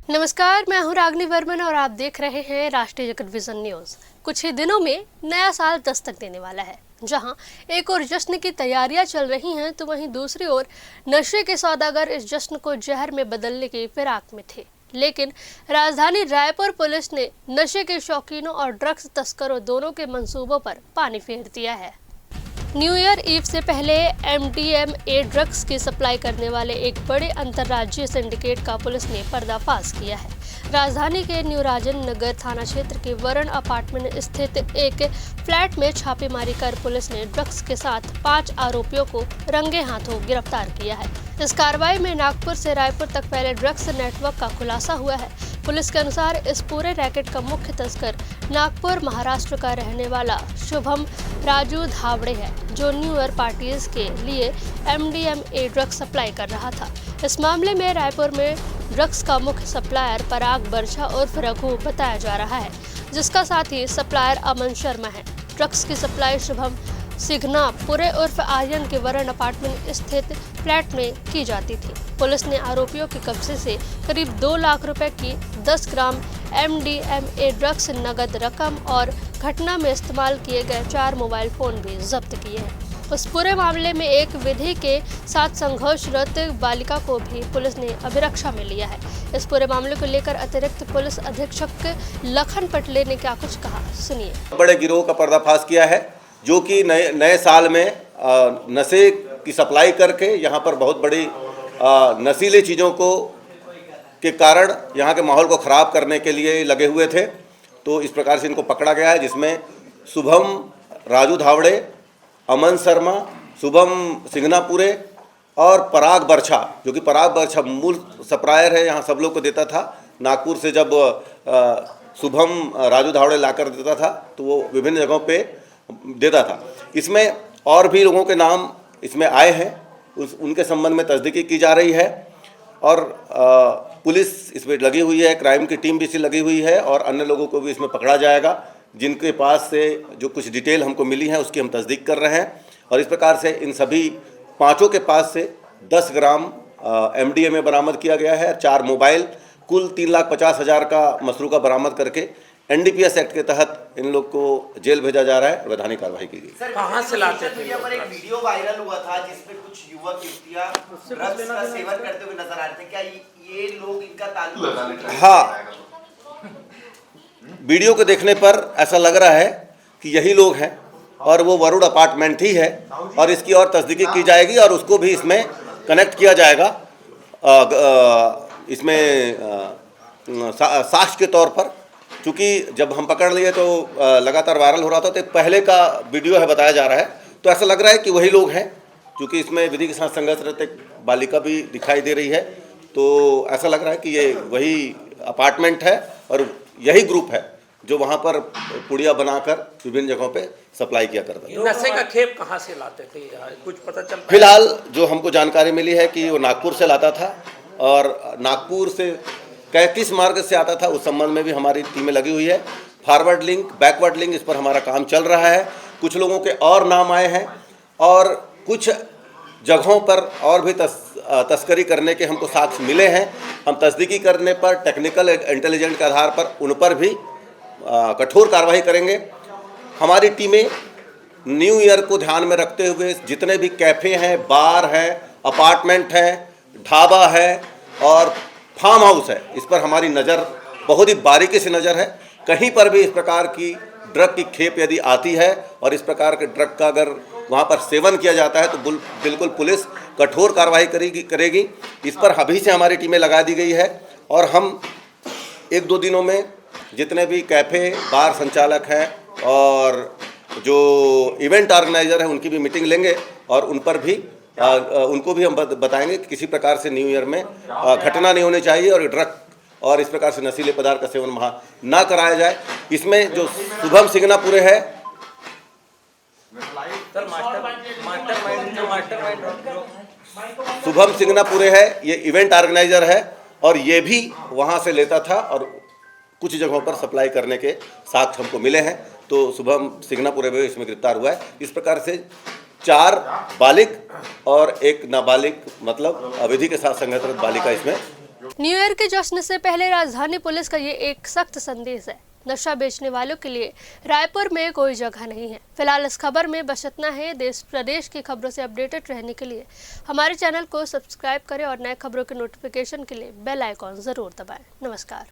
नमस्कार, मैं हूं रागनी वर्मन और आप देख रहे हैं राष्ट्रीय जगत विजन न्यूज। कुछ ही दिनों में नया साल दस्तक देने वाला है। जहां एक ओर जश्न की तैयारियां चल रही हैं, तो वहीं दूसरी ओर नशे के सौदागर इस जश्न को जहर में बदलने की फिराक में थे। लेकिन राजधानी रायपुर पुलिस ने नशे के शौकीनों और ड्रग्स तस्करों दोनों के मंसूबों पर पानी फेर दिया है। न्यू ईयर ईव से पहले MDMA ड्रग्स की सप्लाई करने वाले एक बड़े अंतर्राज्यीय सिंडिकेट का पुलिस ने पर्दाफाश किया है। राजधानी के न्यू राजन नगर थाना क्षेत्र के वरण अपार्टमेंट स्थित एक फ्लैट में छापेमारी कर पुलिस ने ड्रग्स के साथ 5 आरोपियों को रंगे हाथों गिरफ्तार किया है। इस कार्रवाई में नागपुर से रायपुर तक फैले ड्रग्स नेटवर्क का खुलासा हुआ है। पुलिस के अनुसार इस पूरे रैकेट का मुख्य तस्कर नागपुर महाराष्ट्र का रहने वाला शुभम राजू धावड़े है, जो न्यू ईयर पार्टीज के लिए MDMA ड्रग्स सप्लाई कर रहा था। इस मामले में रायपुर में ड्रग्स का मुख्य सप्लायर पराग बर्छा उर्फ रघु बताया जा रहा है, जिसका साथ ही सप्लायर अमन शर्मा है। ड्रग्स की सप्लाई शुभम सिघना पुरे उर्फ आर्यन के वरण अपार्टमेंट स्थित फ्लैट में की जाती थी। पुलिस ने आरोपियों के कब्जे से करीब 2 लाख रुपए की 10 ग्राम MDMA ड्रग्स, नगद रकम और घटना में इस्तेमाल किए गए 4 मोबाइल फोन भी जब्त किए हैं। उस पूरे मामले में एक विधि के साथ संघर्षरत बालिका को भी पुलिस ने अभिरक्षा में लिया है। इस पूरे मामले को लेकर अतिरिक्त पुलिस अधीक्षक लखन पटले ने क्या कुछ कहा, सुनिए। बड़े गिरोह का पर्दाफाश किया है, जो कि नए साल में नशे की सप्लाई करके यहाँ पर बहुत बड़ी नशीली चीज़ों को के कारण यहाँ के माहौल को ख़राब करने के लिए लगे हुए थे। तो इस प्रकार से इनको पकड़ा गया है, जिसमें शुभम राजू धावड़े, अमन शर्मा, शुभम सिंगनापुरे और पराग बर्छा, जो कि पराग बर्छा मूल सप्लायर है, यहाँ सब लोग को देता था। नागपुर से जब शुभम राजू धावड़े लाकर देता था तो वो विभिन्न जगहों पे देता था। इसमें और भी लोगों के नाम इसमें आए हैं, उनके संबंध में तस्दीकी की जा रही है और पुलिस इसमें लगी हुई है, क्राइम की टीम भी इसमें लगी हुई है और अन्य लोगों को भी इसमें पकड़ा जाएगा, जिनके पास से जो कुछ डिटेल हमको मिली है उसकी हम तस्दीक कर रहे हैं। और इस प्रकार से इन सभी 5 के पास से 10 ग्राम MDMA बरामद किया गया है, 4 मोबाइल, कुल 3,50,000 का मसरूका बरामद करके NDPS एक्ट के तहत इन लोग को जेल भेजा जा रहा है। वैधानिक कार्रवाई की गई। कहाँ से लाते थे? यहाँ पर एक वीडियो वायरल हुआ था जिसमें कुछ युवक युवतियाँ ड्रग्स का सेवन करते हुए नजर आ रहे थे। क्या ये लोग, इनका ताल्लुक? हाँ, वीडियो को देखने पर ऐसा लग रहा है कि यही लोग हैं और वो वरुण अपार्टमेंट ही है और इसकी और तस्दीकी की जाएगी और उसको भी इसमें कनेक्ट किया जाएगा इसमें साक्ष्य के तौर पर। क्योंकि जब हम पकड़ लिए तो लगातार वायरल हो रहा था, तो पहले का वीडियो है बताया जा रहा है, तो ऐसा लग रहा है कि वही लोग हैं। क्योंकि इसमें विधि के साथ संघर्षरत एक बालिका भी दिखाई दे रही है, तो ऐसा लग रहा है कि ये वही अपार्टमेंट है और यही ग्रुप है जो वहाँ पर पुड़िया बनाकर विभिन्न जगहों पे सप्लाई किया करता है। नशे का खेप कहाँ से लाते थे, कुछ पता चल? फिलहाल जो हमको जानकारी मिली है कि वो नागपुर से लाता था और नागपुर से किस मार्ग से आता था, उस संबंध में भी हमारी टीमें लगी हुई है। फॉरवर्ड लिंक, बैकवर्ड लिंक, इस पर हमारा काम चल रहा है। कुछ लोगों के और नाम आए हैं और कुछ जगहों पर और भी तस्करी करने के हमको साक्ष्य मिले हैं। हम तस्दीकी करने पर टेक्निकल इंटेलिजेंस के आधार पर उन पर भी कठोर कार्रवाई करेंगे। हमारी टीमें न्यू ईयर को ध्यान में रखते हुए जितने भी कैफ़े हैं, बार हैं, अपार्टमेंट हैं, ढाबा है और फार्म हाउस है, इस पर हमारी नज़र बहुत ही बारीकी से नज़र है। कहीं पर भी इस प्रकार की ड्रग की खेप यदि आती है और इस प्रकार के ड्रग का अगर वहाँ पर सेवन किया जाता है तो बिल्कुल पुलिस कठोर कार्रवाई करेगी। इस पर अभी से हमारी टीमें लगा दी गई है और हम 1-2 दिनों में जितने भी कैफ़े, बार संचालक हैं और जो इवेंट ऑर्गेनाइज़र हैं उनकी भी मीटिंग लेंगे और उन पर भी उनको भी हम बताएंगे कि किसी प्रकार से न्यू ईयर में घटना नहीं होनी चाहिए और ड्रग और इस प्रकार से नशीले पदार्थ का सेवन वहाँ ना कराया जाए। इसमें जो शुभम सिंगनापुरे है, शुभम सिंगनापुरे है, ये इवेंट ऑर्गेनाइजर है और ये भी वहाँ से लेता था और कुछ जगहों पर सप्लाई करने के साक्ष्य हमको मिले हैं। तो शुभम सिंगनापुरे भी इसमें गिरफ्तार हुआ है। इस प्रकार से 4 बालिग और एक नाबालिग, मतलब अवधि के साथ संगठित बालिका इसमें। न्यू ईयर के जश्न से पहले राजधानी पुलिस का ये एक सख्त संदेश है, नशा बेचने वालों के लिए रायपुर में कोई जगह नहीं है। फिलहाल इस खबर में बस इतना है। देश प्रदेश की खबरों से अपडेटेड रहने के लिए हमारे चैनल को सब्सक्राइब करें और नए खबरों के नोटिफिकेशन के लिए बेल आइकॉन जरूर दबाएं। नमस्कार।